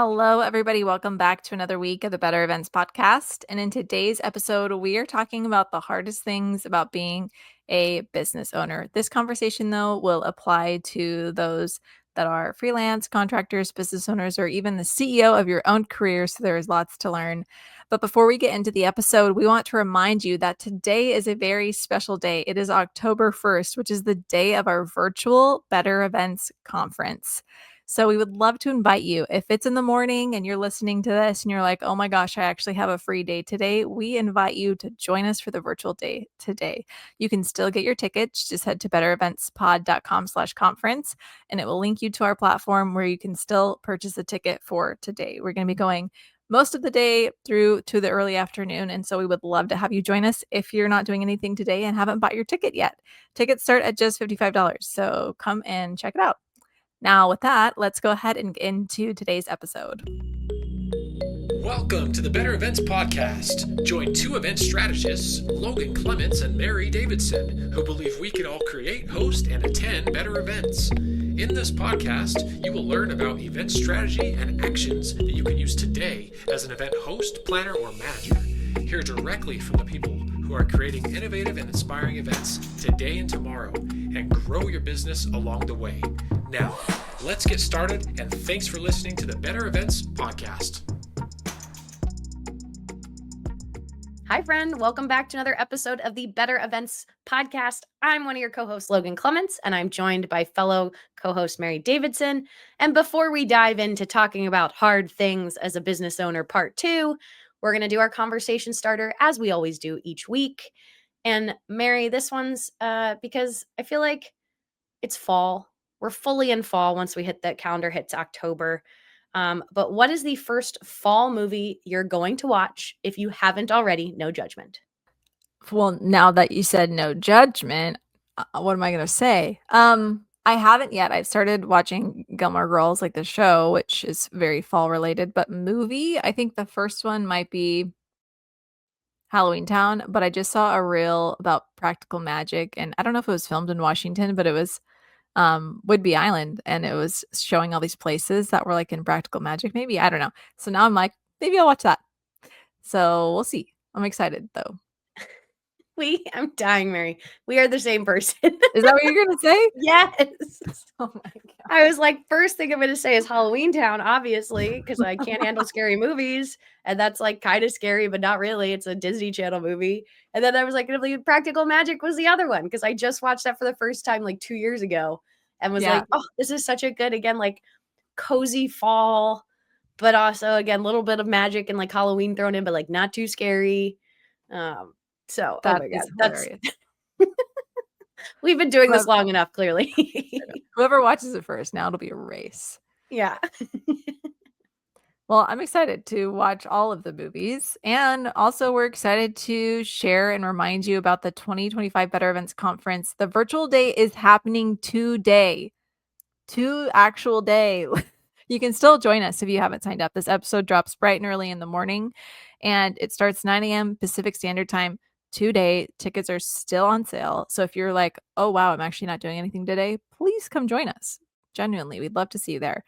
Hello, everybody. Welcome back to another week of the Better Events podcast. And in today's episode, we are talking about the hardest things about being a business owner. This conversation, though, will apply to those that are freelance, contractors, business owners, or even the CEO of your own career. So there is lots to learn. But before we get into the episode, we want to remind you that today is a very special day. It is October 1st, which is the day of our virtual Better Events conference. So we would love to invite you. If it's in the morning and you're listening to this and you're like, oh my gosh, I actually have a free day today, we invite you to join us for the virtual day today. You can still get your tickets. Just head to bettereventspod.com/conference and it will link you to our platform where you can still purchase a ticket for today. We're going to be going most of the day through to the early afternoon. And so we would love to have you join us if you're not doing anything today and haven't bought your ticket yet. Tickets start at just $55. So come and check it out. Now, with that, let's go ahead and get into today's episode. Welcome to the Better Events Podcast. Join two event strategists, Logan Clements and Mary Davidson, who believe we can all create, host, and attend better events. In this podcast, you will learn about event strategy and actions that you can use today as an event host, planner, or manager. Hear directly from the people who are creating innovative and inspiring events today and tomorrow, and grow your business along the way. Now, let's get started, and thanks for listening to the Better Events Podcast. Hi, friend. Welcome back to another episode of the Better Events Podcast. I'm one of your co-hosts, Logan Clements, and I'm joined by fellow co-host Mary Davidson. And before we dive into talking about hard things as a business owner, part 2, we're going to do our conversation starter as we always do each week. And Mary, this one's because I feel like it's fall. We're fully in fall once we hit that calendar hits October. But what is the first fall movie you're going to watch if you haven't already? No judgment. Well, now that you said no judgment, what am I going to say? I haven't yet. I've started watching Gilmore Girls, like the show, which is very fall related, but movie, I think the first one might be Halloween Town, but I just saw a reel about practical magic, and I don't know if it was filmed in Washington, but it was Whidbey Island, and it was showing all these places that were like in practical magic, maybe. I don't know. So now I'm like, maybe I'll watch that. So we'll see. I'm excited though. I'm dying, Mary. We are the same person. Is that what you're gonna say? Yes. Oh my god. I was like, first thing I'm going to say is Halloween Town, obviously, because I can't handle scary movies. And that's like kind of scary, but not really. It's a Disney Channel movie. And then I was like, Practical Magic was the other one because I just watched that for the first time like 2 years ago and was like, oh, this is such a good, again, like cozy fall, but also, again, a little bit of magic and like Halloween thrown in, but like not too scary. So, That oh my God, is hilarious. We've been doing this long enough, clearly. Whoever watches it first, now it'll be a race. Yeah. Well, I'm excited to watch all of the movies. And also, we're excited to share and remind you about the 2025 Better Events Conference. The virtual day is happening today. Actual day. You can still join us if you haven't signed up. This episode drops bright and early in the morning, and it starts 9 a.m. Pacific Standard Time today. Tickets are still on sale. So if you're like, oh, wow, I'm actually not doing anything today, please come join us. Genuinely, we'd love to see you there.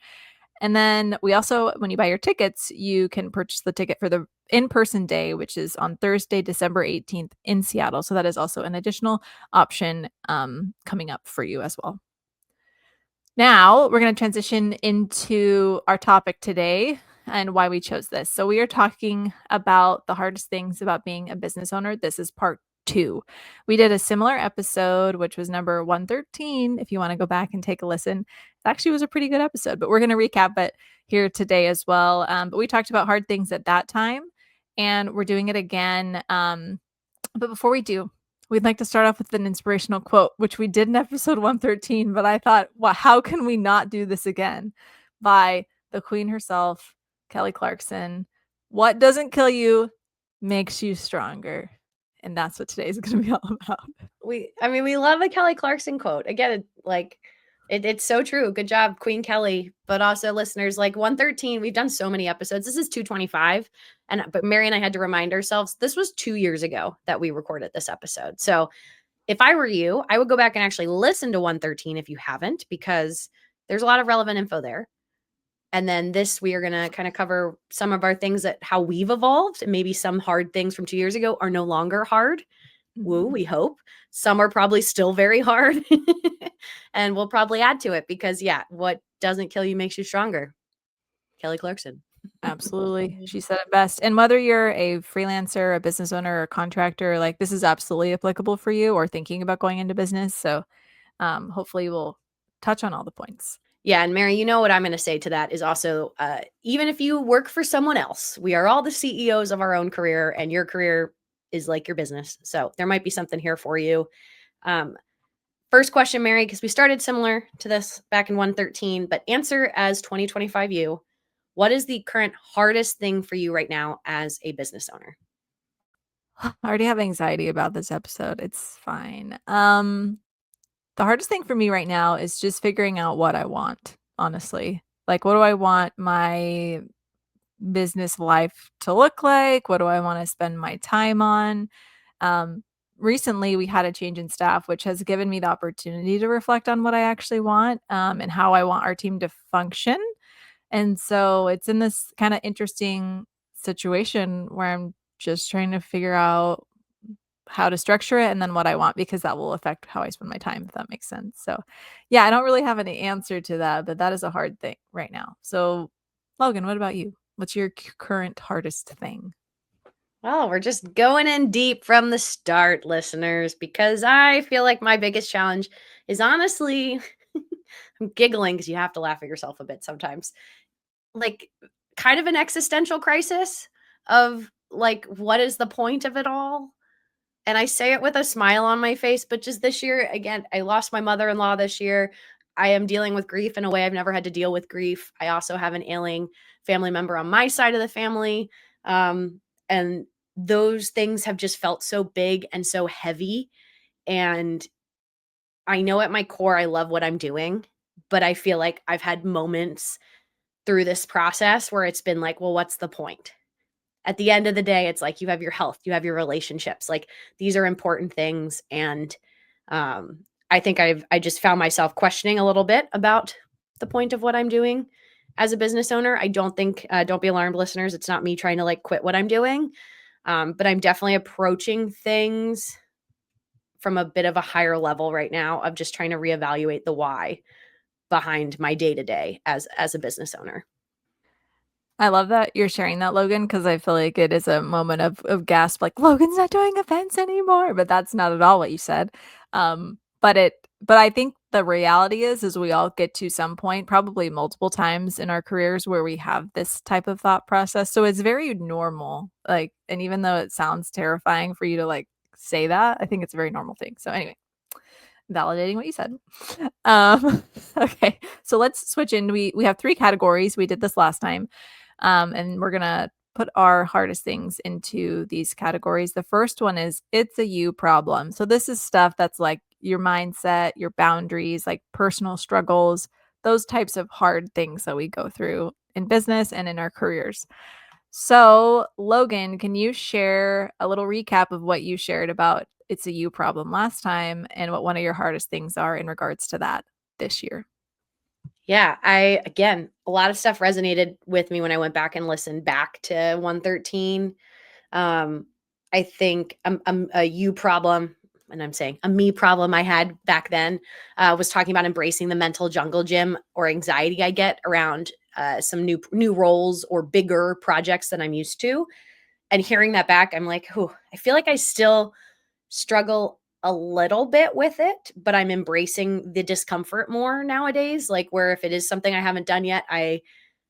And then we also, when you buy your tickets, you can purchase the ticket for the in-person day, which is on Thursday, December 18th in Seattle. So that is also an additional option coming up for you as well. Now we're going to transition into our topic today and why we chose this. So we are talking about the hardest things about being a business owner. This is part 2. We did a similar episode, which was number 113. If you want to go back and take a listen, it actually was a pretty good episode, but we're going to recap it here today as well. But we talked about hard things at that time, and we're doing it again. But before we do, we'd like to start off with an inspirational quote, which we did in episode 113, but I thought, well, how can we not do this again? By the queen herself, Kelly Clarkson. What doesn't kill you makes you stronger. And that's what today's going to be all about. We love a Kelly Clarkson quote. Again, it's so true. Good job, Queen Kelly. But also, listeners, like 113, we've done so many episodes. This is 225. But Mary and I had to remind ourselves, this was 2 years ago that we recorded this episode. So if I were you, I would go back and actually listen to 113 if you haven't, because there's a lot of relevant info there. And then we are going to kind of cover some of our things that how we've evolved, and maybe some hard things from 2 years ago are no longer hard. Woo, we hope. Some are probably still very hard. And we'll probably add to it because, yeah, what doesn't kill you makes you stronger. Kelly Clarkson. Absolutely. She said it best. And whether you're a freelancer, a business owner, or a contractor, like this is absolutely applicable for you or thinking about going into business. So hopefully we'll touch on all the points. Yeah. And Mary, you know what I'm going to say to that is also, even if you work for someone else, we are all the CEOs of our own career, and your career is like your business. So there might be something here for you. First question, Mary, because we started similar to this back in 113, but answer as 2025 you. What is the current hardest thing for you right now as a business owner? I already have anxiety about this episode. It's fine. The hardest thing for me right now is just figuring out what I want, honestly. Like, what do I want my business life to look like? What do I want to spend my time on? Um, Recently, we had a change in staff, which has given me the opportunity to reflect on what I actually want and how I want our team to function. And so it's in this kind of interesting situation where I'm just trying to figure out how to structure it and then what I want because that will affect how I spend my time, if that makes sense. So, yeah, I don't really have any answer to that, but that is a hard thing right now. So, Logan, what about you? What's your current hardest thing? Well, we're just going in deep from the start, listeners, because I feel like my biggest challenge is honestly, I'm giggling because you have to laugh at yourself a bit sometimes. Like, kind of an existential crisis of like, what is the point of it all? And I say it with a smile on my face, but just this year, again, I lost my mother in law this year. I am dealing with grief in a way I've never had to deal with grief. I also have an ailing family member on my side of the family. And those things have just felt so big and so heavy. And I know at my core, I love what I'm doing, but I feel like I've had moments through this process where it's been like, well, what's the point? At the end of the day, it's like you have your health, you have your relationships. Like these are important things. And I think I just found myself questioning a little bit about the point of what I'm doing as a business owner. I don't think, don't be alarmed, listeners. It's not me trying to like quit what I'm doing. But I'm definitely approaching things from a bit of a higher level right now of just trying to reevaluate the why behind my day to day as a business owner. I love that you're sharing that, Logan, because I feel like it is a moment of gasp, like Logan's not doing events anymore, but that's not at all what you said. But I think the reality is we all get to some point, probably multiple times in our careers where we have this type of thought process. So it's very normal. Like, and even though it sounds terrifying for you to like say that, I think it's a very normal thing. So anyway, validating what you said. Um, okay, so let's switch in. We have three categories. We did this last time. And we're going to put our hardest things into these categories. The first one is it's a you problem. So this is stuff that's like your mindset, your boundaries, like personal struggles, those types of hard things that we go through in business and in our careers. So, Logan, can you share a little recap of what you shared about it's a you problem last time and what one of your hardest things are in regards to that this year? Yeah, again, a lot of stuff resonated with me when I went back and listened back to 113. I think a you problem, and I'm saying a me problem I had back then was talking about embracing the mental jungle gym or anxiety I get around some new roles or bigger projects that I'm used to. And hearing that back, I'm like, oh, I feel like I still struggle a little bit with it, but I'm embracing the discomfort more nowadays. Like, where if it is something I haven't done yet, I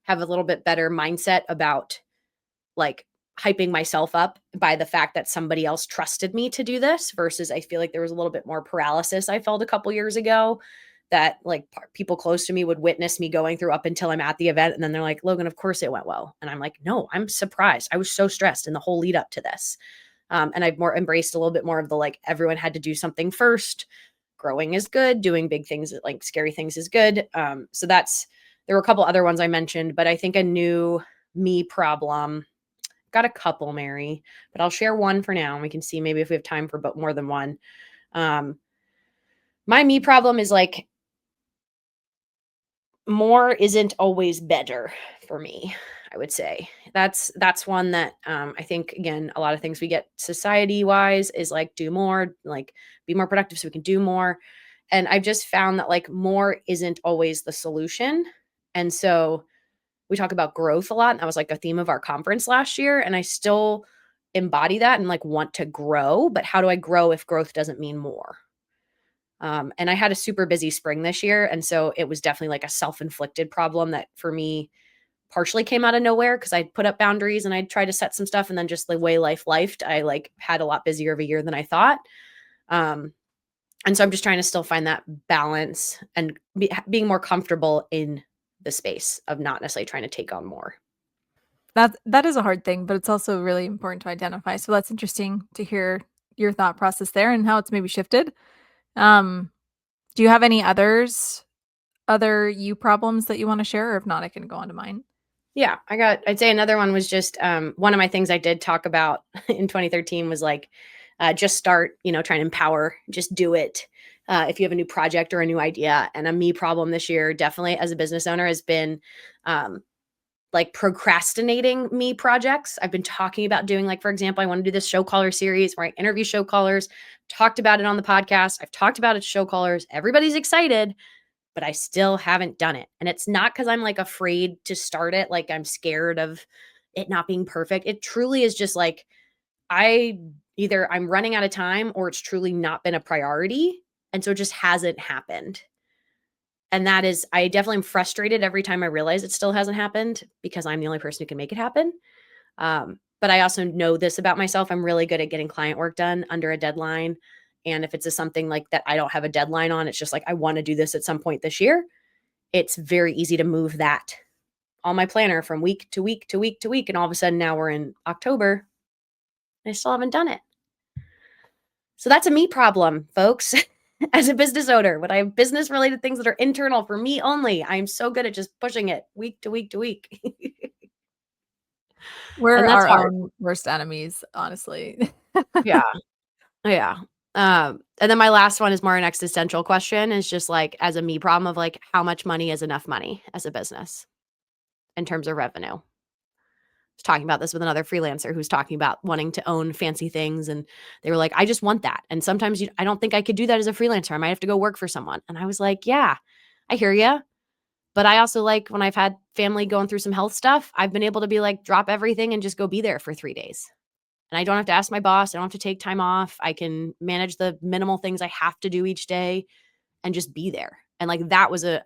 have a little bit better mindset about like hyping myself up by the fact that somebody else trusted me to do this versus I feel like there was a little bit more paralysis I felt a couple years ago that like people close to me would witness me going through up until I'm at the event. And then they're like, Logan, of course it went well. And I'm like, no, I'm surprised. I was so stressed in the whole lead up to this. And I've more embraced a little bit more of the like everyone had to do something first. Growing is good. Doing big things, like scary things, is good. So there were a couple other ones I mentioned, but I think a new me problem. Got a couple, Mary, but I'll share one for now, and we can see maybe if we have time for more than one. My me problem is like more isn't always better for me, I would say. That's one that I think, again, a lot of things we get society wise is like do more, like be more productive so we can do more. And I've just found that like more isn't always the solution. And so we talk about growth a lot. And that was like a theme of our conference last year. And I still embody that and like want to grow. But how do I grow if growth doesn't mean more? And I had a super busy spring this year. And so it was definitely like a self inflicted problem that for me partially came out of nowhere because I put up boundaries and I tried to set some stuff. And then just the way life lifed, I like had a lot busier of a year than I thought. Um, and so I'm just trying to still find that balance and being more comfortable in the space of not necessarily trying to take on more. That is a hard thing, but it's also really important to identify. So that's interesting to hear your thought process there and how it's maybe shifted. Um, do you have any other you problems that you want to share? Or if not, I can go on to mine. Yeah, I'd say another one was just one of my things I did talk about in 2013 was like, just start, trying to empower, just do it. If you have a new project or a new idea. And a me problem this year, definitely as a business owner, has been like procrastinating me projects. I've been talking about doing, like, for example, I want to do this show caller series where I interview show callers, talked about it on the podcast. I've talked about it to show callers. Everybody's excited, but I still haven't done it. And it's not because I'm like afraid to start it, like I'm scared of it not being perfect. It truly is just like either I'm running out of time or it's truly not been a priority. And so it just hasn't happened. And that is, I definitely am frustrated every time I realize it still hasn't happened because I'm the only person who can make it happen. But I also know this about myself. I'm really good at getting client work done under a deadline. And if it's something like that I don't have a deadline on, it's just like, I want to do this at some point this year. It's very easy to move that on my planner from week to week to week to week. And all of a sudden now we're in October and I still haven't done it. So that's a me problem, folks. As a business owner, when I have business related things that are internal for me only, I'm so good at just pushing it week to week to week. We're And that's our hard. own worst enemies, honestly. Yeah. Yeah. And then my last one is more an existential question, is just like as a me problem of like, how much money is enough money as a business in terms of revenue? Was talking about this with another freelancer who's talking about wanting to own fancy things. And they were like, I just want that. And sometimes I don't think I could do that as a freelancer. I might have to go work for someone. And I was like, yeah, I hear you. But I also like when I've had family going through some health stuff, I've been able to be like, drop everything and just go be there for 3 days. And I don't have to ask my boss. I don't have to take time off. I can manage the minimal things I have to do each day and just be there. And like that was a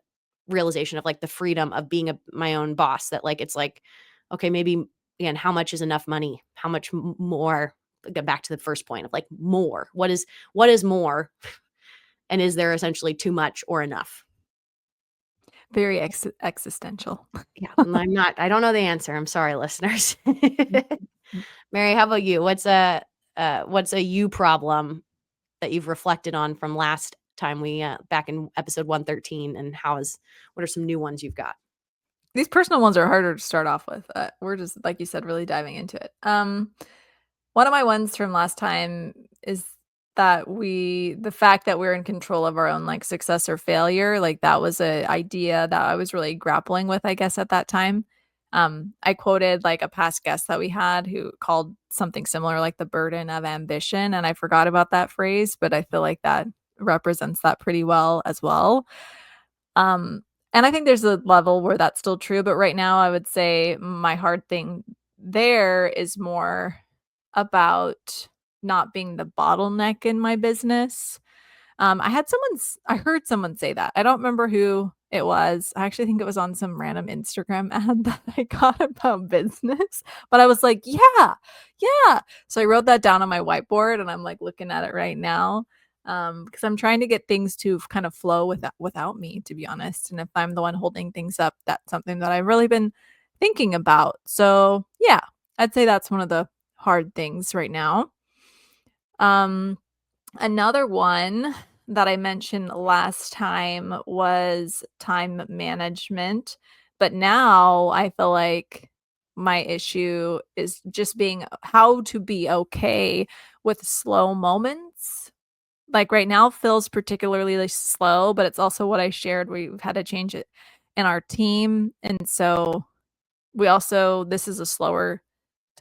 realization of like the freedom of being my own boss, that like it's like, okay, maybe again, how much is enough money? How much more? Get back to the first point of like more. What is more? And is there essentially too much or enough? Very existential. Yeah, I don't know the answer. I'm sorry, listeners. Mhm. Mary, how about you? What's a you problem that you've reflected on from last time we back in episode 113, and what are some new ones you've got? These personal ones are harder to start off with. We're just, like you said, really diving into it. One of my ones from last time is that the fact that we're in control of our own like success or failure, like that was a idea that I was really grappling with, I guess, at that time. I quoted like a past guest that we had who called something similar like the burden of ambition, and I forgot about that phrase, but I feel like that represents that pretty well as well. Um, and I think there's a level where that's still true, but right now I would say my hard thing there is more about not being the bottleneck in my business. I heard someone say that. I don't remember who it was. I actually think it was on some random Instagram ad that I got about business, but I was like, yeah, yeah. So I wrote that down on my whiteboard and I'm like looking at it right now. Because I'm trying to get things to kind of flow without me, to be honest. And if I'm the one holding things up, that's something that I've really been thinking about. So yeah, I'd say that's one of the hard things right now. Um, Another one that I mentioned last time was time management, but now I feel like my issue is just being how to be okay with slow moments. Like right now feels particularly slow, but it's also what I shared. We've had to change it in our team. And so this is a slower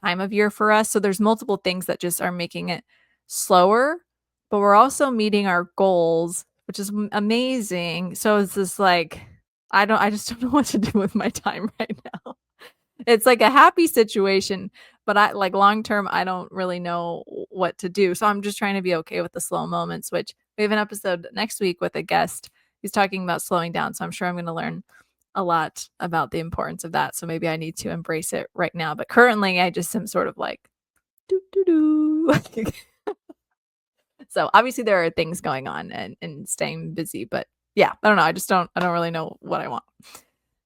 time of year for us. So there's multiple things that just are making it slower, but we're also meeting our goals, which is amazing. So it's just like, I just don't know what to do with my time right now. It's like a happy situation, but I like long term, I don't really know what to do. So I'm just trying to be okay with the slow moments, which we have an episode next week with a guest who's talking about slowing down. So I'm sure I'm going to learn a lot about the importance of that. So maybe I need to embrace it right now. But currently, I just am sort of like, doo doo doo. So obviously, there are things going on and staying busy. But yeah, I don't know. I don't really know what I want.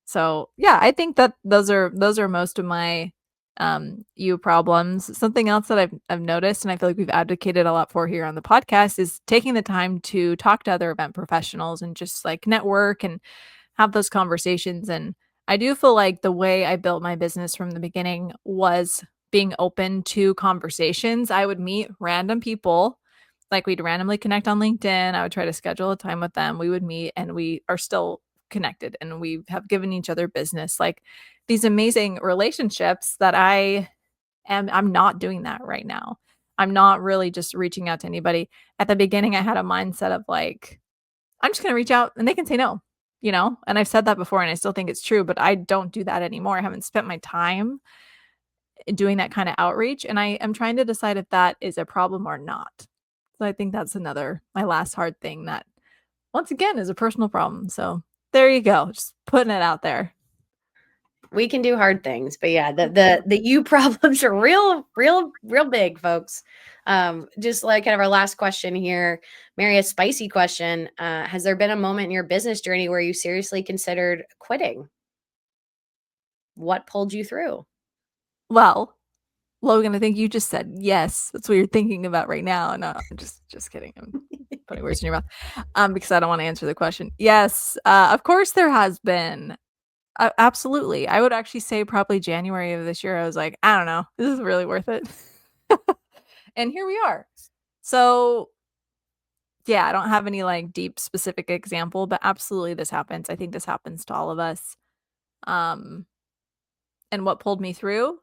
So yeah, I think that those are most of my you problems. Something else that I've noticed and I feel like we've advocated a lot for here on the podcast is taking the time to talk to other event professionals and just like network and have those conversations. And I do feel like the way I built my business from the beginning was being open to conversations. I would meet random people, like we'd randomly connect on LinkedIn. I would try to schedule a time with them. We would meet and we are still connected and we have given each other business. Like these amazing relationships that I'm not doing that right now. I'm not really just reaching out to anybody. At the beginning, I had a mindset of like, I'm just going to reach out and they can say no, you know? And I've said that before and I still think it's true, but I don't do that anymore. I haven't spent my time doing that kind of outreach. And I am trying to decide if that is a problem or not. So I think that's my last hard thing that once again is a personal problem. So there you go. Just putting it out there. We can do hard things, but yeah, the you problems are real big, folks. Just like kind of our last question here, Mary, a spicy question. Has there been a moment in your business journey where you seriously considered quitting? What pulled you through? Well, Logan, I think you just said yes. That's what you're thinking about right now. No, I'm just kidding. I'm putting words in your mouth because I don't want to answer the question. Yes, of course there has been. Absolutely. I would actually say probably January of this year, I was like, I don't know, this is really worth it. And here we are. So yeah, I don't have any like deep specific example, but absolutely this happens. I think this happens to all of us. Um, and what pulled me through?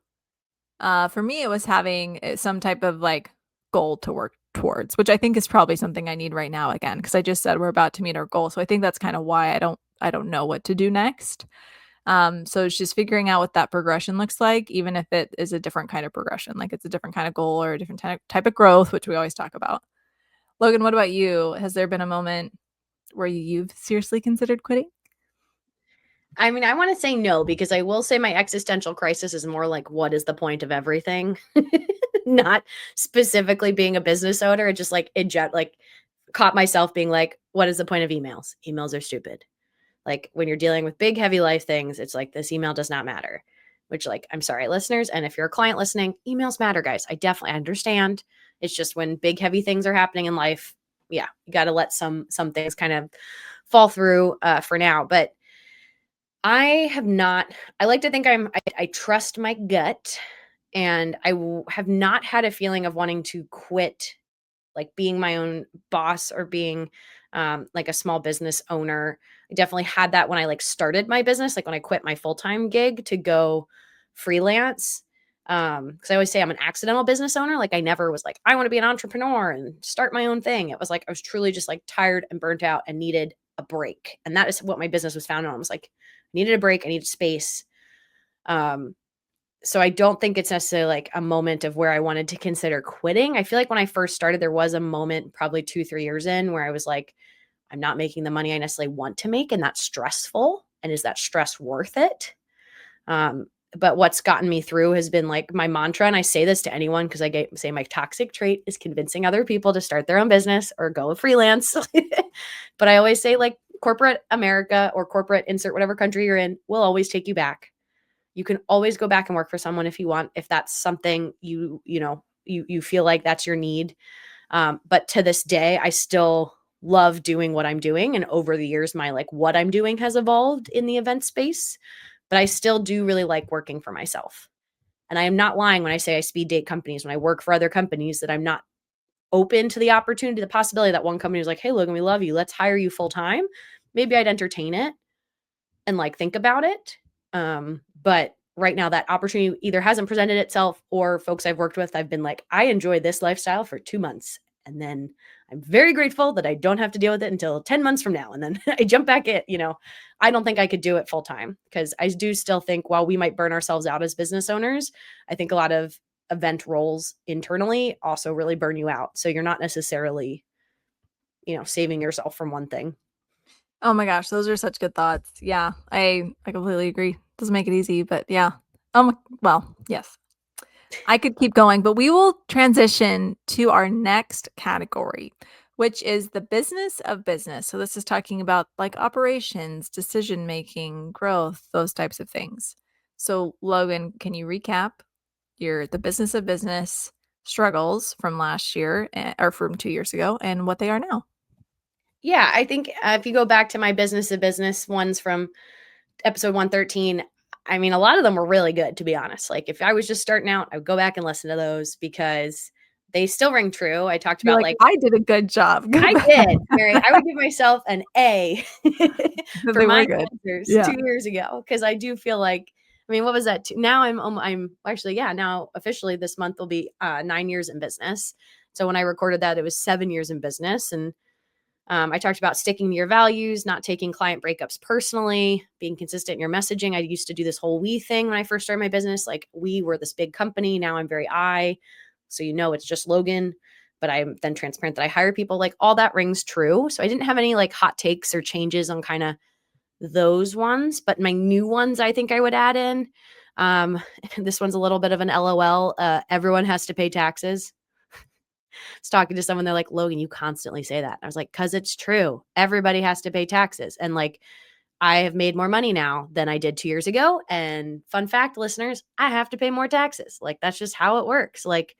For me, it was having some type of like goal to work towards, which I think is probably something I need right now again, because I just said we're about to meet our goal. So I think that's kind of why I don't know what to do next. So it's just figuring out what that progression looks like, even if it is a different kind of progression, like it's a different kind of goal or a different type of growth, which we always talk about. Logan, what about you? Has there been a moment where you've seriously considered quitting? I mean, I want to say no, because I will say my existential crisis is more like, what is the point of everything? Not specifically being a business owner. It just like, like caught myself being like, what is the point of emails? Emails are stupid. Like when you're dealing with big, heavy life things, it's like this email does not matter, which like, I'm sorry, listeners. And if you're a client listening, emails matter, guys. I definitely understand. It's just when big, heavy things are happening in life. Yeah. You got to let some things kind of fall through for now. But I have not, I like to think I trust my gut, and have not had a feeling of wanting to quit, like being my own boss or being like a small business owner. I definitely had that when I like started my business, like when I quit my full-time gig to go freelance. Because I always say I'm an accidental business owner. Like I never was like, I want to be an entrepreneur and start my own thing. It was like I was truly just like tired and burnt out and needed a break. And that is what my business was founded on. I was like, I needed a break, I needed space. Um, so I don't think it's necessarily like a moment of where I wanted to consider quitting. I feel like when I first started, there was a moment probably 2-3 years in where I was like, I'm not making the money I necessarily want to make, and that's stressful. And is that stress worth it? But what's gotten me through has been like my mantra. And I say this to anyone because say my toxic trait is convincing other people to start their own business or go freelance. But I always say like corporate America or corporate insert whatever country you're in will always take you back. You can always go back and work for someone if you want, if that's something you feel like that's your need. But to this day, I still love doing what I'm doing. And over the years, my like what I'm doing has evolved in the event space, but I still do really like working for myself. And I am not lying when I say I speed date companies, when I work for other companies, that I'm not open to the opportunity, the possibility that one company is like, hey, Logan, we love you. Let's hire you full time. Maybe I'd entertain it. and like think about it. But right now that opportunity either hasn't presented itself, or folks I've worked with, I've been like, I enjoy this lifestyle for 2 months. And then I'm very grateful that I don't have to deal with it until 10 months from now. And then I jump back in, I don't think I could do it full time, because I do still think while we might burn ourselves out as business owners, I think a lot of event roles internally also really burn you out. So you're not necessarily, saving yourself from one thing. Oh my gosh, those are such good thoughts. Yeah, I completely agree. Doesn't make it easy, but yeah. Well, yes. I could keep going, but we will transition to our next category, which is the business of business. So this is talking about like operations, decision making, growth, those types of things. So Logan, can you recap the business of business struggles from last year or from 2 years ago and what they are now? Yeah, I think if you go back to my business to business ones from episode 113, I mean, a lot of them were really good, to be honest. Like, if I was just starting out, I would go back and listen to those because they still ring true. I talked You're about like, like, I did a good job. Go I back. did, Mary. I would give myself an A for They were my good. answers Yeah. 2 years ago, because I do feel like, I mean, what was that? Now I'm actually, yeah, now officially this month will be 9 years in business. So when I recorded that, it was 7 years in business. And I talked about sticking to your values, not taking client breakups personally, being consistent in your messaging. I used to do this whole we thing when I first started my business. Like, we were this big company. Now I'm very I. So, it's just Logan, but I'm then transparent that I hire people. Like, all that rings true. So I didn't have any like hot takes or changes on kind of those ones. But my new ones, I think I would add in. Um, this one's a little bit of an LOL. Everyone has to pay taxes. Was talking to someone, they're like, Logan, you constantly say that. I was like, because it's true. Everybody has to pay taxes. And like, I have made more money now than I did 2 years ago. And fun fact, listeners, I have to pay more taxes. Like, that's just how it works. Like,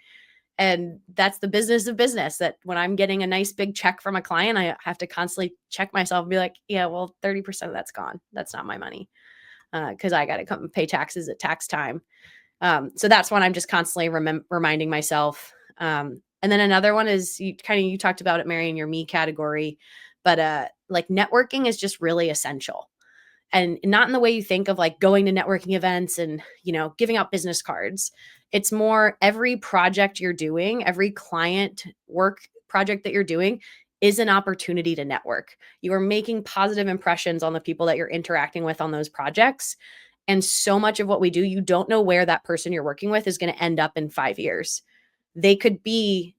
and that's the business of business, that when I'm getting a nice big check from a client, I have to constantly check myself and be like, yeah, well, 30% of that's gone. That's not my money. Because I got to come pay taxes at tax time. So that's one I'm just constantly reminding myself. And then another one is you talked about it, Mary, in your me category, but like networking is just really essential, and not in the way you think of like going to networking events and, giving out business cards. It's more every project you're doing, every client work project that you're doing is an opportunity to network. You are making positive impressions on the people that you're interacting with on those projects. And so much of what we do, you don't know where that person you're working with is going to end up in 5 years. They could be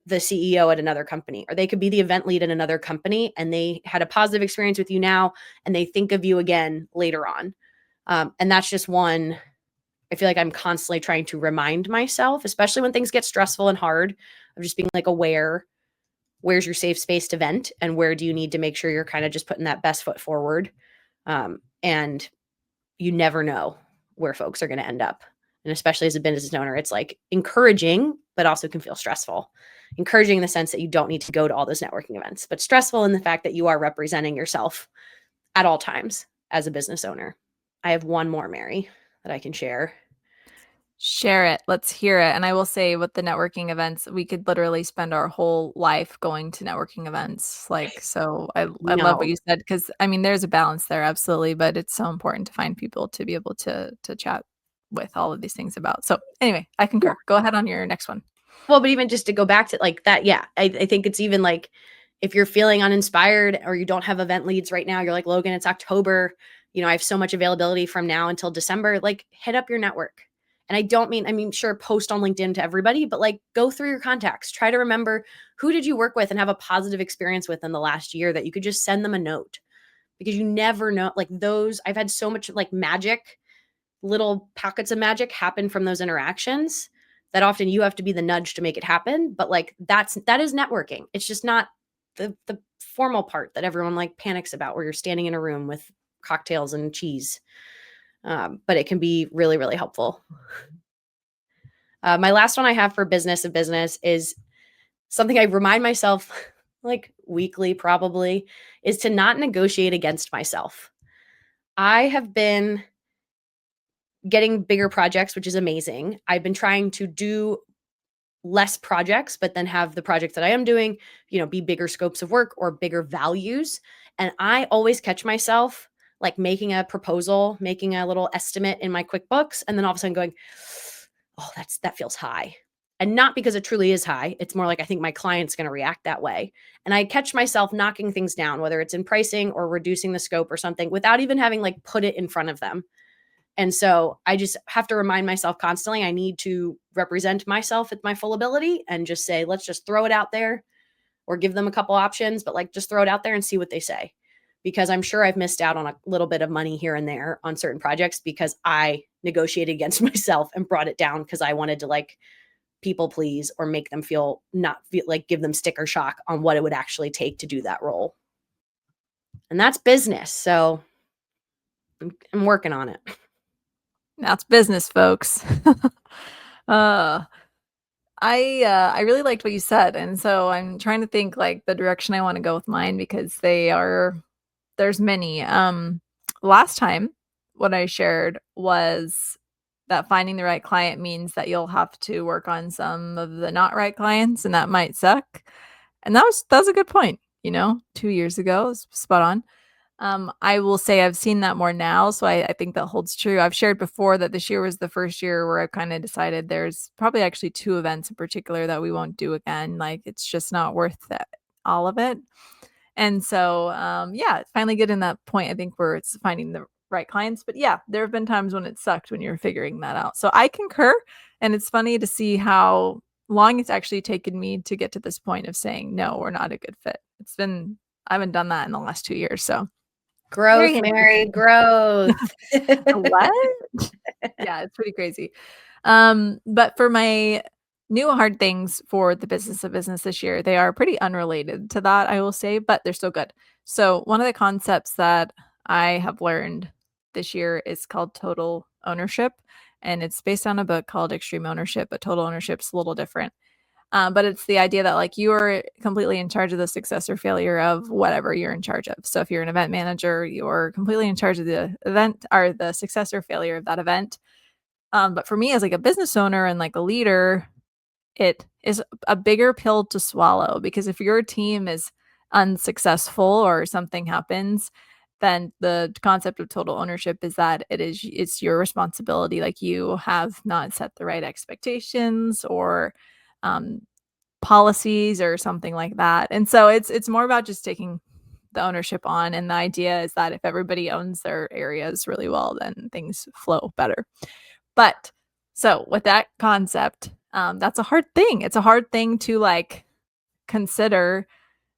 the CEO at another company, or they could be the event lead in another company, and they had a positive experience with you now, and they think of you again later on. And that's just one I feel like I'm constantly trying to remind myself, especially when things get stressful and hard, of just being like aware, where's your safe space to vent, and where do you need to make sure you're kind of just putting that best foot forward. And you never know where folks are going to end up. And especially as a business owner, it's like encouraging, but also can feel stressful. Encouraging in the sense that you don't need to go to all those networking events, but stressful in the fact that you are representing yourself at all times as a business owner. I have one more, Mary, that I can share. Share it. Let's hear it. And I will say with the networking events, we could literally spend our whole life going to networking events. Like, so I love what No. you said, because I mean, there's a balance there, absolutely, but it's so important to find people to be able to chat with all of these things about. So anyway, I Yeah. concur. Go ahead on your next one. Well, but even just to go back to like that, yeah, I think it's even like if you're feeling uninspired or you don't have event leads right now, you're like, Logan, it's October. I have so much availability from now until December. Like, hit up your network. And I mean, sure, post on LinkedIn to everybody, but like go through your contacts. Try to remember, who did you work with and have a positive experience with in the last year, that you could just send them a note, because you never know. Like, those, I've had so much like magic, little pockets of magic happen from those interactions, that often you have to be the nudge to make it happen. But like, that is networking. It's just not the formal part that everyone like panics about, where you're standing in a room with cocktails and cheese. But it can be really, really helpful. My last one I have for business of business is something I remind myself like weekly, probably, is to not negotiate against myself. I have been getting bigger projects, which is amazing. I've been trying to do less projects, but then have the projects that I am doing, be bigger scopes of work or bigger values. And I always catch myself like making a proposal, making a little estimate in my QuickBooks, and then all of a sudden going, oh, that feels high. And not because it truly is high. It's more like I think my client's going to react that way. And I catch myself knocking things down, whether it's in pricing or reducing the scope or something, without even having like put it in front of them. And so I just have to remind myself constantly I need to represent myself at my full ability and just say, let's just throw it out there, or give them a couple options, but like just throw it out there and see what they say. Because I'm sure I've missed out on a little bit of money here and there on certain projects because I negotiated against myself and brought it down because I wanted to like people please or make them feel not feel like give them sticker shock on what it would actually take to do that role. And that's business. So I'm working on it. That's business, folks. I really liked what you said, and so I'm trying to think like the direction I want to go with mine because there's many. Last time what I shared was that finding the right client means that you'll have to work on some of the not right clients, and that might suck. And that was a good point, 2 years ago, spot on. I will say I've seen that more now, so I think that holds true. I've shared before that this year was the first year where I've kind of decided there's probably actually two events in particular that we won't do again. Like it's just not worth all of it. And so, yeah, finally getting that point, I think, where it's finding the right clients. But yeah, there have been times when it sucked when you're figuring that out. So I concur. And it's funny to see how long it's actually taken me to get to this point of saying, no, we're not a good fit. I haven't done that in the last 2 years. So Growth, Mary, growth. what? Yeah, it's pretty crazy. But for my new hard things for the business of business this year, they are pretty unrelated to that, I will say, but they're still good. So one of the concepts that I have learned this year is called total ownership, and it's based on a book called Extreme Ownership, but total ownership's a little different. But it's the idea that like you are completely in charge of the success or failure of whatever you're in charge of. So if you're an event manager, you're completely in charge of the event or the success or failure of that event. But for me as like a business owner and like a leader, it is a bigger pill to swallow because if your team is unsuccessful or something happens, then the concept of total ownership is that it's your responsibility. Like you have not set the right expectations or um, policies or something like that. And so it's more about just taking the ownership on. And the idea is that if everybody owns their areas really well, then things flow better. But so with that concept, that's a hard thing. It's a hard thing to like consider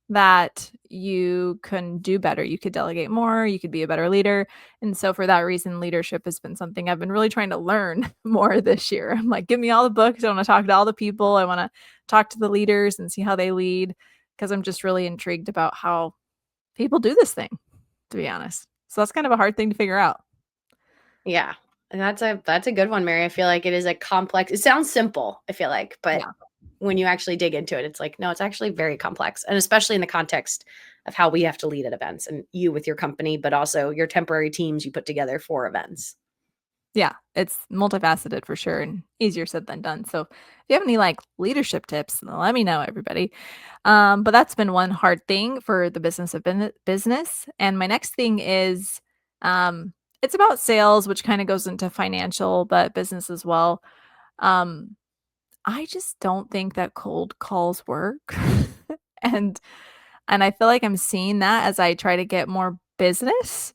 that you can do better. You could delegate more, you could be a better leader. And so for that reason, leadership has been something I've been really trying to learn more this year. I'm like, give me all the books. I want to talk to all the people. I want to talk to the leaders and see how they lead because I'm just really intrigued about how people do this thing, to be honest. So that's kind of a hard thing to figure out. Yeah. And that's a good one, Mary. I feel like it is a complex. It sounds simple, I feel like, but Yeah. when you actually dig into it, it's like, no, it's actually very complex. And especially in the context of how we have to lead at events and you with your company, but also your temporary teams you put together for events. Yeah, it's multifaceted for sure and easier said than done. So if you have any like leadership tips, let me know, everybody. But that's been one hard thing for the business of business. And my next thing is it's about sales, which kind of goes into financial, but business as well. Um, I just don't think that cold calls work. and and I feel like I'm seeing that as I try to get more business.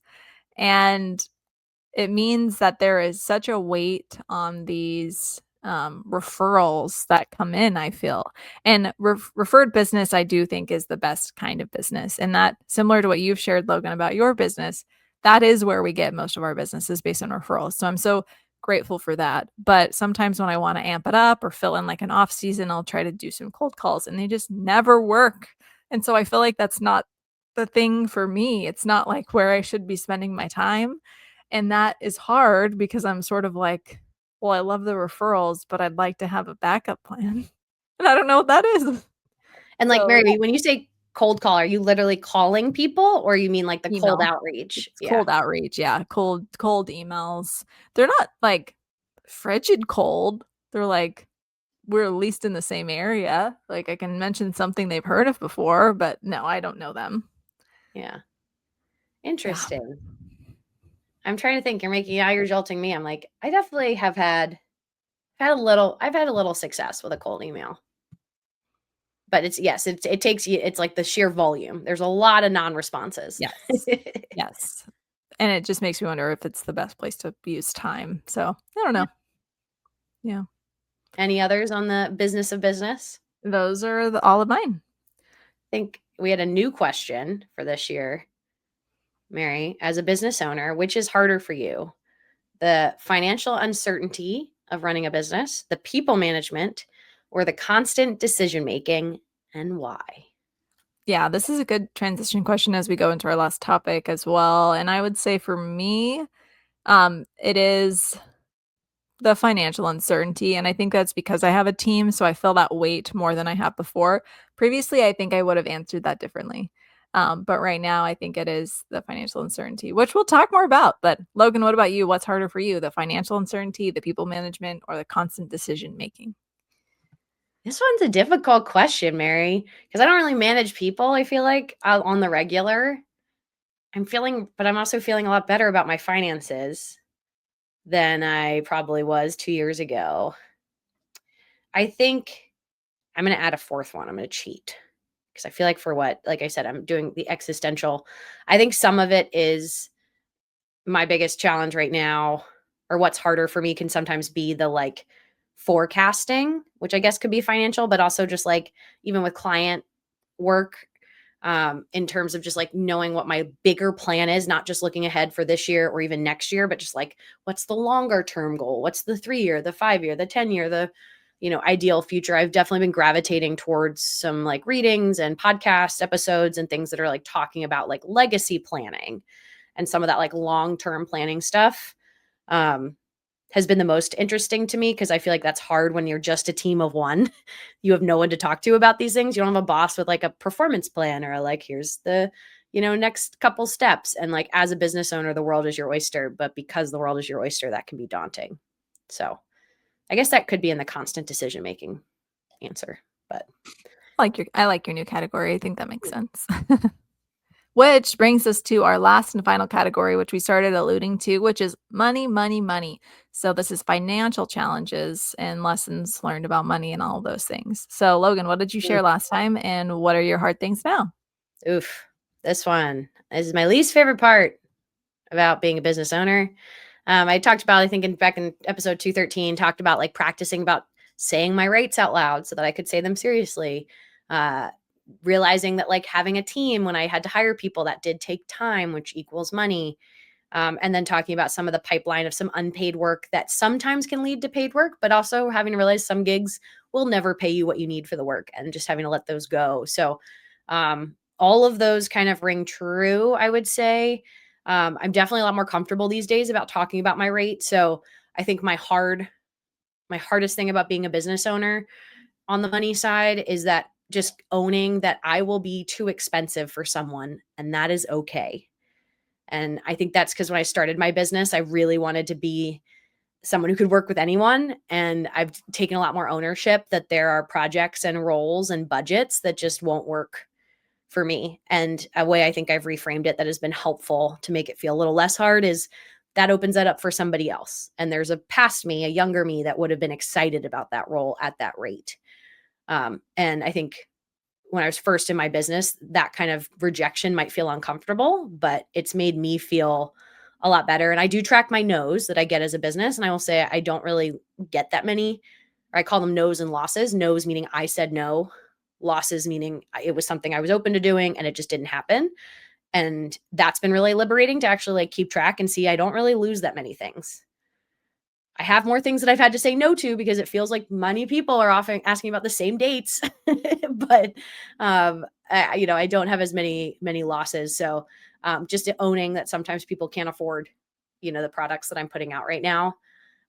And it means that there is such a weight on these referrals that come in, I feel. And referred business, I do think, is the best kind of business. And that, similar to what you've shared, Logan, about your business, that is where we get most of our businesses based on referrals. So I'm so grateful for that. But sometimes when I want to amp it up or fill in like an off season, I'll try to do some cold calls and they just never work. And so I feel like that's not the thing for me. It's not like where I should be spending my time. And that is hard because I'm sort of like, well, I love the referrals, but I'd like to have a backup plan. And I don't know what that is. And like, So, Mary, when you say cold call, are you literally calling people or you mean like the cold email. outreach? It's Yeah. cold outreach. Yeah. Cold emails. They're not like frigid cold. They're like, we're at least in the same area. Like I can mention something they've heard of before, but no, I don't know them. Yeah. Yeah. Interesting. I'm trying to think. You're jolting me. I'm like, I definitely have had a little, I've had a little success with a cold email. But it takes you, it's like the sheer volume. There's a lot of non-responses. Yes. Yes. And it just makes me wonder if it's the best place to use time. So I don't know. Yeah. Any others on the business of business? Those are all of mine. I think we had a new question for this year. Mary, as a business owner, which is harder for you? The financial uncertainty of running a business, the people management, or the constant decision making, and why? Yeah, this is a good transition question as we go into our last topic as well. And I would say for me, it is the financial uncertainty. And I think that's because I have a team, so I feel that weight more than I have before. Previously, I think I would have answered that differently. But right now, I think it is the financial uncertainty, which we'll talk more about. But Logan, what about you? What's harder for you, the financial uncertainty, the people management, or the constant decision making? This one's a difficult question, Mary, because I don't really manage people. I feel like on the regular. But I'm also feeling a lot better about my finances than I probably was 2 years ago. I think I'm going to add a fourth one. I'm going to cheat because I feel like like I said, I'm doing the existential. I think some of it is my biggest challenge right now, or what's harder for me can sometimes be the like forecasting, which I guess could be financial, but also just like even with client work, in terms of just like knowing what my bigger plan is, not just looking ahead for this year or even next year, but just like what's the longer term goal? What's the 3 year, the 5 year, the 10 year, the ideal future? I've definitely been gravitating towards some like readings and podcast episodes and things that are like talking about like legacy planning and some of that like long-term planning stuff. Has been the most interesting to me because I feel like that's hard when you're just a team of one. You have no one to talk to about these things. You don't have a boss with like a performance plan or like, here's the, next couple steps. And like as a business owner, the world is your oyster. But because the world is your oyster, that can be daunting. So I guess that could be in the constant decision making answer. But I like your new category. I think that makes sense. Which brings us to our last and final category, which we started alluding to, which is money, money, money. So this is financial challenges and lessons learned about money and all those things. So Logan, what did you share last time and what are your hard things now? oof, this one is my least favorite part about being a business owner. I talked about, I think back in episode 213, talked about like practicing about saying my rates out loud so that I could say them seriously. Uh, Realizing that like having a team when I had to hire people, that did take time, which equals money. And then talking about some of the pipeline of some unpaid work that sometimes can lead to paid work, but also having to realize some gigs will never pay you what you need for the work and just having to let those go. So all of those kind of ring true, I would say. I'm definitely a lot more comfortable these days about talking about my rate. So I think my hardest thing about being a business owner on the money side is that just owning that I will be too expensive for someone, and that is okay. And I think that's because when I started my business, I really wanted to be someone who could work with anyone. And I've taken a lot more ownership that there are projects and roles and budgets that just won't work for me. And a way I think I've reframed it that has been helpful to make it feel a little less hard is that opens that up for somebody else. And there's a past me, a younger me that would have been excited about that role at that rate. And I think when I was first in my business, that kind of rejection might feel uncomfortable, but it's made me feel a lot better. And I do track my no's that I get as a business. And I will say I don't really get that many, or I call them no's and losses. No's meaning I said no, losses meaning it was something I was open to doing and it just didn't happen. And that's been really liberating to actually like keep track and see I don't really lose that many things. I have more things that I've had to say no to because it feels like many people are often asking about the same dates, but I don't have as many losses. So just owning that sometimes people can't afford, the products that I'm putting out right now.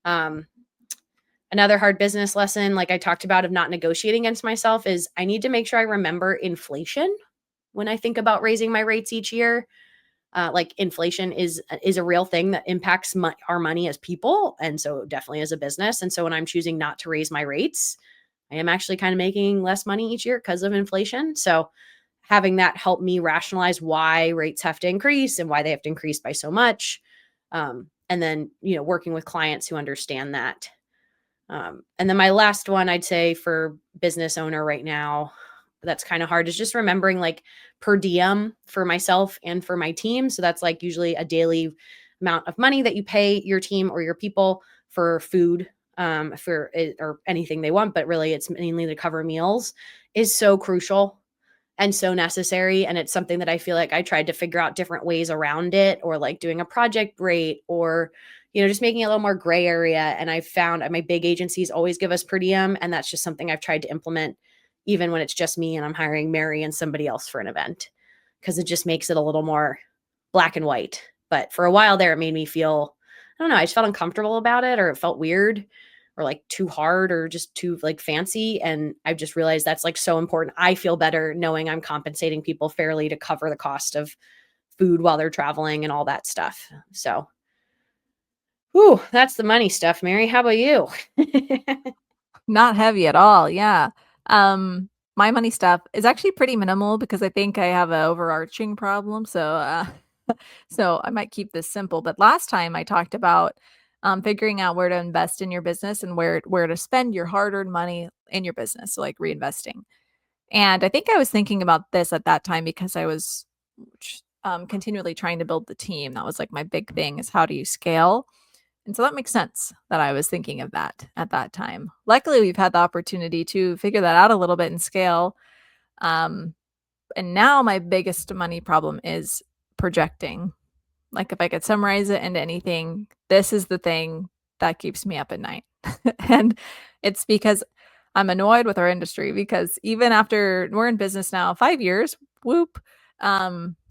Um, Another hard business lesson, like I talked about, of not negotiating against myself is I need to make sure I remember inflation when I think about raising my rates each year. Like inflation is a real thing that impacts our money as people, and so definitely as a business. And so when I'm choosing not to raise my rates, I am actually kind of making less money each year because of inflation. So having that help me rationalize why rates have to increase and why they have to increase by so much. And then, working with clients who understand that. And then my last one, I'd say for business owner right now, that's kind of hard, is just remembering like per diem for myself and for my team. So that's like usually a daily amount of money that you pay your team or your people for food, for it, or anything they want, but really it's mainly to cover meals, is so crucial and so necessary. And it's something that I feel like I tried to figure out different ways around it, or like doing a project rate, or just making it a little more gray area. And I found my big agencies always give us per diem, and that's just something I've tried to implement even when it's just me and I'm hiring Mary and somebody else for an event, because it just makes it a little more black and white. But for a while there, it made me feel, I don't know, I just felt uncomfortable about it, or it felt weird, or like too hard, or just too like fancy. And I've just realized that's like so important. I feel better knowing I'm compensating people fairly to cover the cost of food while they're traveling and all that stuff. So, whew, that's the money stuff, Mary. How about you? Not heavy at all. Yeah. My money stuff is actually pretty minimal because I think I have an overarching problem. So I might keep this simple. But last time I talked about figuring out where to invest in your business and where to spend your hard-earned money in your business, so like reinvesting. And I think I was thinking about this at that time because I was continually trying to build the team. That was like my big thing, is how do you scale? And so that makes sense that I was thinking of that at that time. Luckily, we've had the opportunity to figure that out a little bit and scale. Um, and now my biggest money problem is projecting. Like, if I could summarize it into anything, this is the thing that keeps me up at night. And it's because I'm annoyed with our industry, because even after we're in business now 5 years, whoop.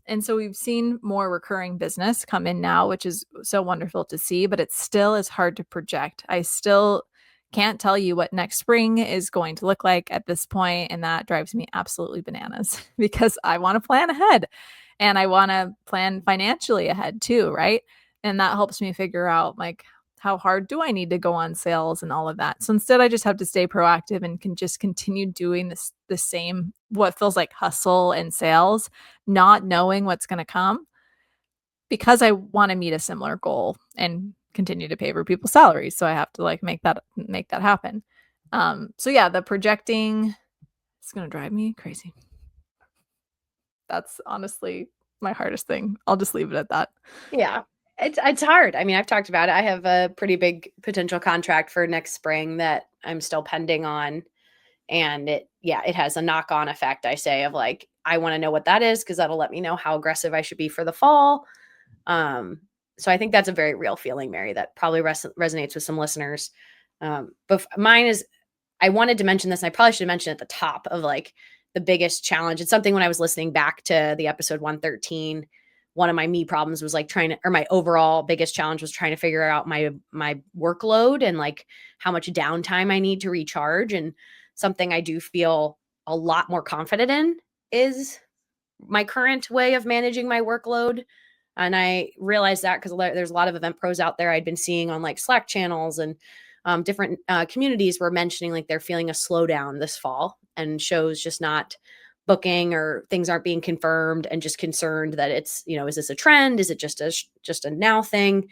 And so we've seen more recurring business come in now, which is so wonderful to see, but it still is hard to project. I still can't tell you what next spring is going to look like at this point, and that drives me absolutely bananas because I want to plan ahead and I want to plan financially ahead too, right? And that helps me figure out like how hard do I need to go on sales and all of that. So instead I just have to stay proactive and can just continue doing the same, what feels like hustle and sales, not knowing what's going to come, because I want to meet a similar goal and continue to pay for people's salaries. So I have to like make that happen. So yeah, the projecting is going to drive me crazy. That's honestly my hardest thing. I'll just leave it at that. Yeah. It's hard. I mean, I've talked about it. I have a pretty big potential contract for next spring that I'm still pending on. And it has a knock-on effect, I say, of like, I want to know what that is, because that'll let me know how aggressive I should be for the fall. So I think that's a very real feeling, Mary, that probably resonates with some listeners. But mine is, I wanted to mention this, and I probably should mention at the top of like the biggest challenge. It's something when I was listening back to the episode 113, one of my me problems was like my overall biggest challenge was trying to figure out my workload and like how much downtime I need to recharge. And something I do feel a lot more confident in is my current way of managing my workload. And I realized that because there's a lot of event pros out there I'd been seeing on like Slack channels, and different communities were mentioning like they're feeling a slowdown this fall, and shows just not booking, or things aren't being confirmed, and just concerned that it's, is this a trend? Is it just a now thing?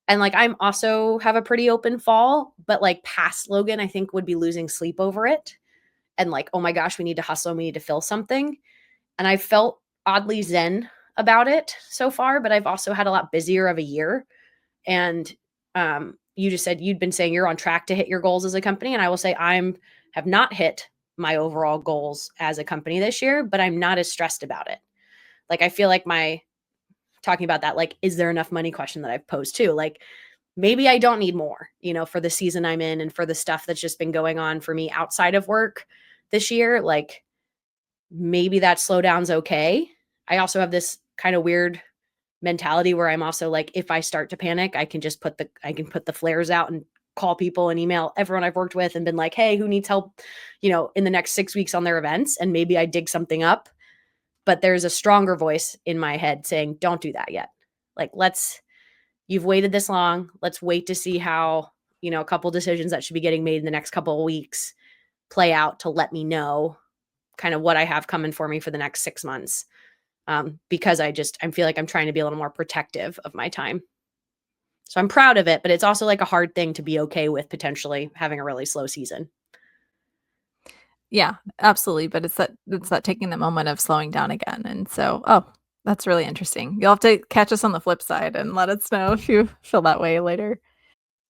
And like, I'm also have a pretty open fall, but like past Logan, I think would be losing sleep over it. And like, oh my gosh, we need to hustle. We need to fill something. And I felt oddly zen about it so far, but I've also had a lot busier of a year. And you just said you'd been saying you're on track to hit your goals as a company. And I will say have not hit my overall goals as a company this year, but I'm not as stressed about it. Like, I feel like talking about that, like, is there enough money question that I've posed too? Like, maybe I don't need more, for the season I'm in and for the stuff that's just been going on for me outside of work this year. Like, maybe that slowdown's okay. I also have this kind of weird mentality where I'm also like, if I start to panic, I can just put the flares out and call people and email everyone I've worked with and been like, hey, who needs help, in the next 6 weeks on their events? And maybe I dig something up. But there's a stronger voice in my head saying, don't do that yet. Like, you've waited this long. Let's wait to see how, a couple decisions that should be getting made in the next couple of weeks play out, to let me know kind of what I have coming for me for the next 6 months. Because I feel like I'm trying to be a little more protective of my time. So I'm proud of it, but it's also like a hard thing to be okay with potentially having a really slow season. Yeah, absolutely, but it's that taking the moment of slowing down again, and so that's really interesting. You'll have to catch us on the flip side and let us know if you feel that way later.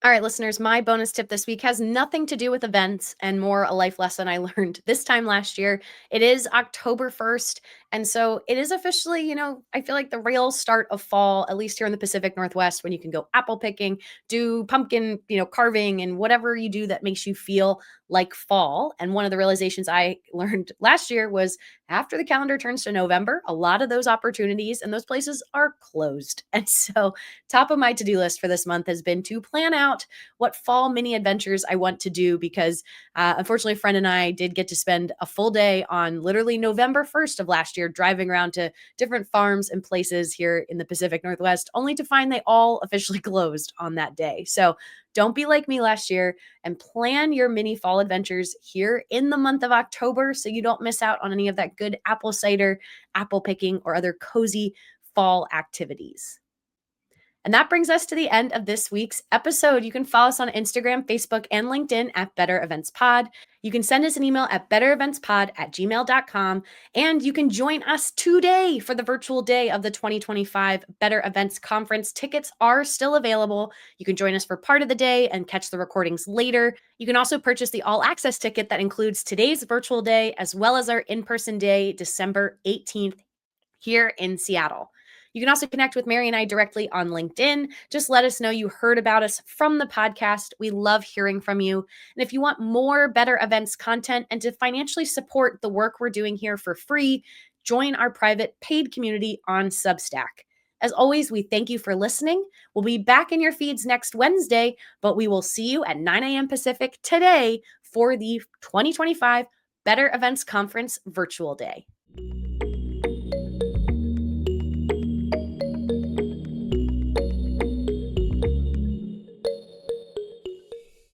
All right, listeners, my bonus tip this week has nothing to do with events and more a life lesson I learned this time last year. It is October 1st. And so it is officially, I feel like the real start of fall, at least here in the Pacific Northwest, when you can go apple picking, do pumpkin, carving, and whatever you do that makes you feel like fall. And one of the realizations I learned last year was after the calendar turns to November, a lot of those opportunities and those places are closed. And so top of my to-do list for this month has been to plan out what fall mini adventures I want to do because unfortunately a friend and I did get to spend a full day on literally November 1st of last year driving around to different farms and places here in the Pacific Northwest only to find they all officially closed on that day. So don't be like me last year and plan your mini fall adventures here in the month of October so you don't miss out on any of that good apple cider, apple picking, or other cozy fall activities. And that brings us to the end of this week's episode. You can follow us on Instagram, Facebook, and LinkedIn at Better Events Pod. You can send us an email at bettereventspod@gmail.com. And you can join us today for the virtual day of the 2025 Better Events Conference. Tickets are still available. You can join us for part of the day and catch the recordings later. You can also purchase the all access ticket that includes today's virtual day as well as our in-person day, December 18th, here in Seattle. You can also connect with Mary and I directly on LinkedIn. Just let us know you heard about us from the podcast. We love hearing from you. And if you want more Better Events content and to financially support the work we're doing here for free, join our private paid community on Substack. As always, we thank you for listening. We'll be back in your feeds next Wednesday, but we will see you at 9 a.m. Pacific today for the 2025 Better Events Conference Virtual Day.